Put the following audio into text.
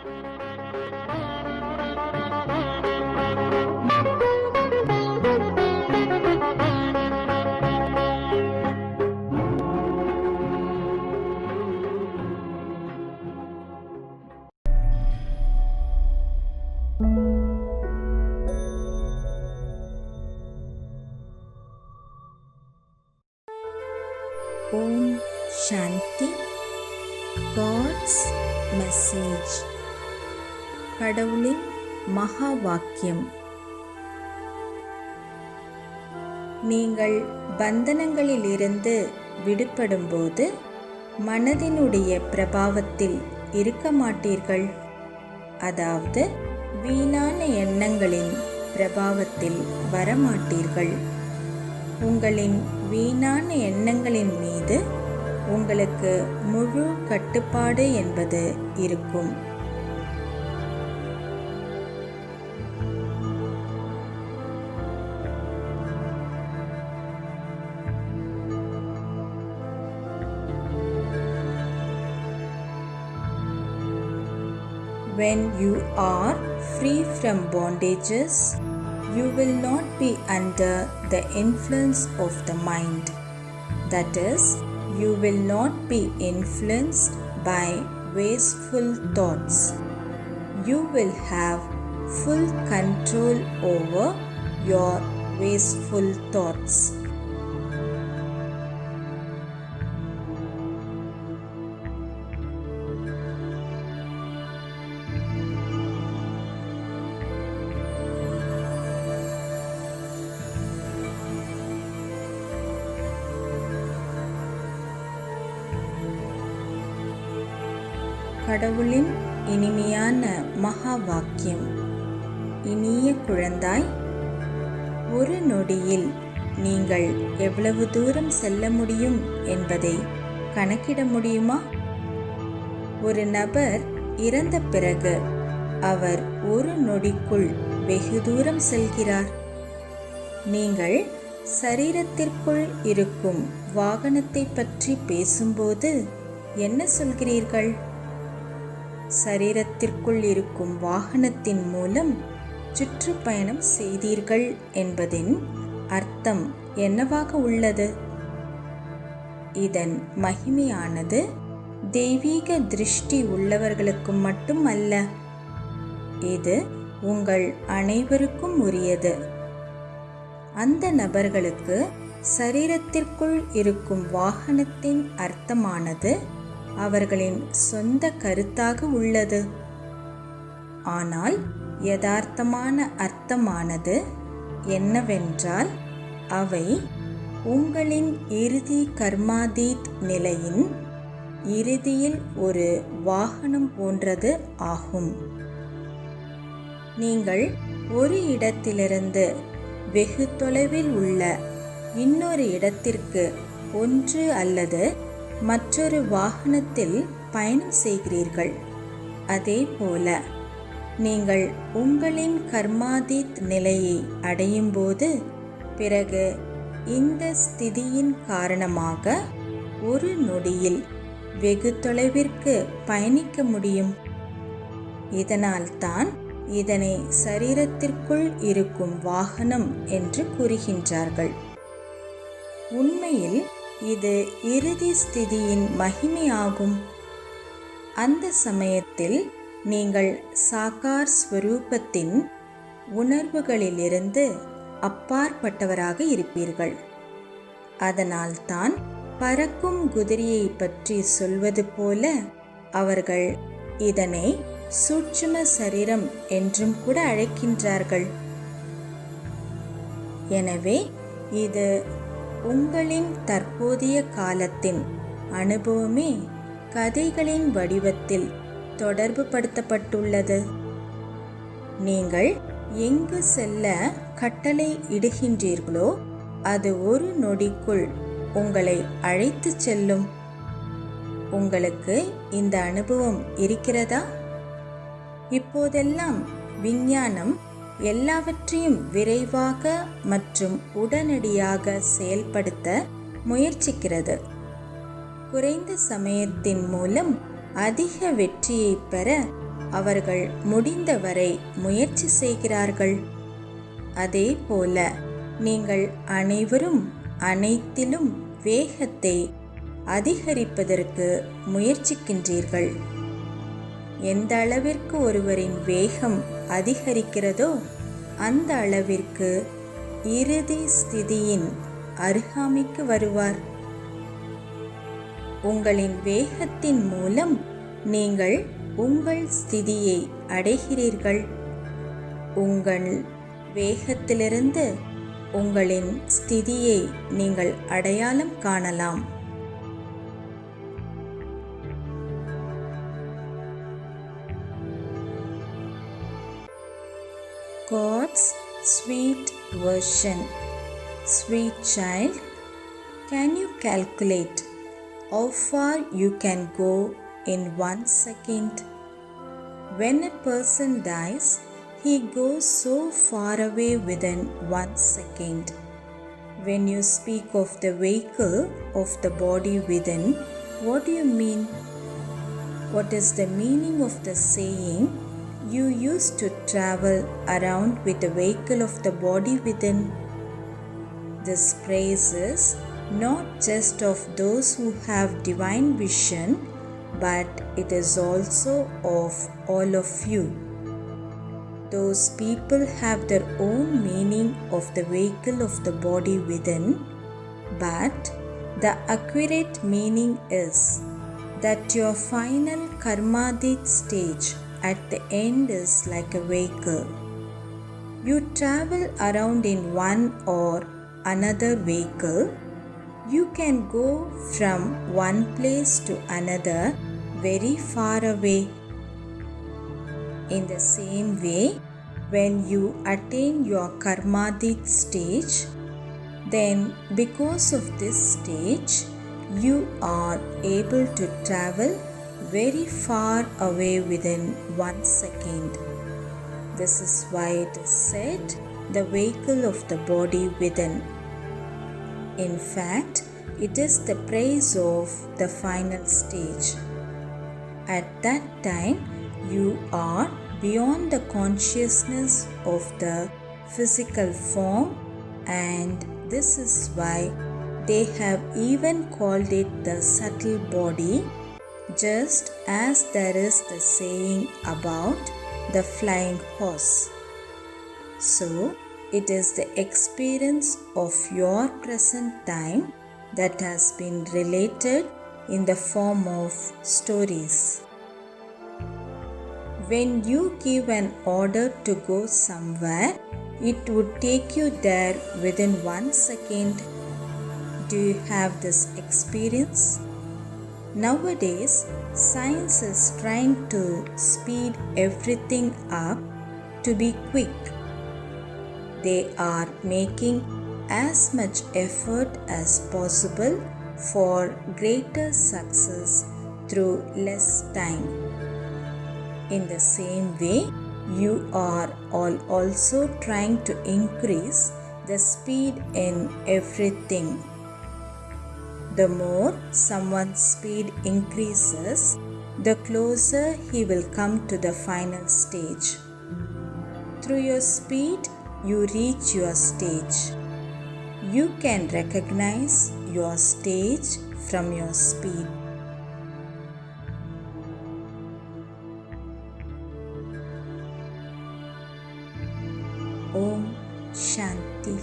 ஓம் சாந்தி. God's message. கடவுளின் மகா வாக்கியம். நீங்கள் பந்தனங்களிலிருந்து விடுபடும்போது மனதினுடைய பிரபாவத்தில் இருக்க மாட்டீர்கள். அதாவது வீணான எண்ணங்களின் பிரபாவத்தில் வரமாட்டீர்கள். உங்களின் வீணான எண்ணங்களின் மீது உங்களுக்கு முழு கட்டுப்பாடு என்பது இருக்கும். When you are free from bondages, you will not be under the influence of the mind. That is, you will not be influenced by wasteful thoughts. You will have full control over your wasteful thoughts. கடவுளின் இனிமையான மகா வாக்கியம். இனிய குழந்தாய், ஒரு நொடியில் நீங்கள் எவ்வளவு தூரம் செல்ல முடியும் என்பதை கணக்கிட முடியுமா? ஒரு நபர் இறந்த பிறகு அவர் ஒரு நொடிக்குள் வெகு தூரம் செல்கிறார். நீங்கள் சரீரத்திற்குள் இருக்கும் வாகனத்தை பற்றி பேசும்போது என்ன சொல்கிறீர்கள்? சரீரத்திற்குள் இருக்கும் வாகனத்தின் மூலம் சுற்றுப்பயணம் செய்தீர்கள் என்பதின் அர்த்தம் என்னவாக உள்ளது? இதன் மகிமையானது தெய்வீக திருஷ்டி உள்ளவர்களுக்கு மட்டும் அல்ல, இது உங்கள் அனைவருக்கும் உரியது. அந்த நபர்களுக்கு சரீரத்திற்குள் இருக்கும் வாகனத்தின் அர்த்தமானது அவர்களின் சொந்த கருத்தாக உள்ளது. ஆனால் யதார்த்தமான அர்த்தமானது என்னவென்றால், அவை உங்களின் இறுதி கர்மாதீத் நிலையின் இறுதியில் ஒரு வாகனம் போன்றது ஆகும். நீங்கள் ஒரு இடத்திலிருந்து வெகு தொலைவில் உள்ள இன்னொரு இடத்திற்கு ஒன்று அல்லது மற்றொரு வாகனத்தில் பயணம் செய்கிறீர்கள். அதே போல நீங்கள் உங்களின் கர்மாதீத் நிலையை அடையும் போது பிறகு இந்த ஸ்திதியின் காரணமாக ஒரு நொடியில் வெகு தொலைவிற்கு பயணிக்க முடியும். இதனால்தான் இதனை சரீரத்திற்குள் இருக்கும் வாகனம் என்று கூறுகின்றார்கள். உண்மையில் இது இறுதி ஸ்திதியின் மகிமையாகும். அந்த சமயத்தில் நீங்கள் சாகார் ஸ்வரூபத்தின் உணர்வுகளிலிருந்து அப்பாற்பட்டவராக இருப்பீர்கள். அதனால்தான் பறக்கும் குதிரையை பற்றி சொல்வது போல அவர்கள் இதனை சூட்சும சரீரம் என்றும் கூட அழைக்கின்றார்கள். எனவே இது உங்களின் தற்போதைய காலத்தின் அனுபவமே கதைகளின் வடிவத்தில் தொடர்பு படுத்தப்பட்டுள்ளது. நீங்கள் எங்கு செல்ல கட்டளை இடுகின்றீர்களோ அது ஒரு நொடிக்குள் உங்களை அழைத்து செல்லும். உங்களுக்கு இந்த அனுபவம் இருக்கிறதா? இப்போதெல்லாம் விஞ்ஞானம் எல்லாவற்றையும் விரைவாக மற்றும் உடனடியாக செயல்படுத்த முயற்சிக்கிறது. குறைந்த சமயத்தின் மூலம் அதிக வெற்றியை பெற அவர்கள் முடிந்தவரை முயற்சி செய்கிறார்கள். அதேபோல நீங்கள் அனைவரும் அனைத்திலும் வேகத்தை அதிகரிப்பதற்கு முயற்சிக்கின்றீர்கள். எந்த அளவிற்கு ஒருவரின் வேகம் அதிகரிக்கிறதோ அந்த அளவிற்கு இறுதி ஸ்திதியின் அருகாமைக்கு வருவார். உங்களின் வேகத்தின் மூலம் நீங்கள் உங்கள் ஸ்திதியை அடைகிறீர்கள். உங்கள் வேகத்திலிருந்து உங்களின் ஸ்திதியை நீங்கள் அடையாளம் காணலாம். God's sweet version. Sweet child, can you calculate how far you can go in 1 second? When a person dies, he goes so far away within 1 second. When you speak of the vehicle of the body within, what do you mean? What is the meaning of the saying, you used to travel around with the vehicle of the body within? This praise is not just of those who have divine vision, but it is also of all of you. Those people have their own meaning of the vehicle of the body within, but the accurate meaning is that your final karmadit stage at the end is like a vehicle. You travel around in one or another vehicle. You can go from one place to another very far away. In the same way, when you attain your karmadit stage, then because of this stage, you are able to travel very far away within 1 second. This is why it is said, the vehicle of the body within. In fact, it is the praise of the final stage. At that time, you are beyond the consciousness of the physical form, and this is why they have even called it the subtle body, just as there is the saying about the flying horse. So, it is the experience of your present time that has been related in the form of stories. When you give an order to go somewhere, it would take you there within 1 second. Do you have this experience? Nowadays, science is trying to speed everything up to be quick. They are making as much effort as possible for greater success through less time. In the same way, you are all also trying to increase the speed in everything. The more someone's speed increases, the closer he will come to the final stage. Through your speed, you reach your stage. You can recognize your stage from your speed. Om Shanti.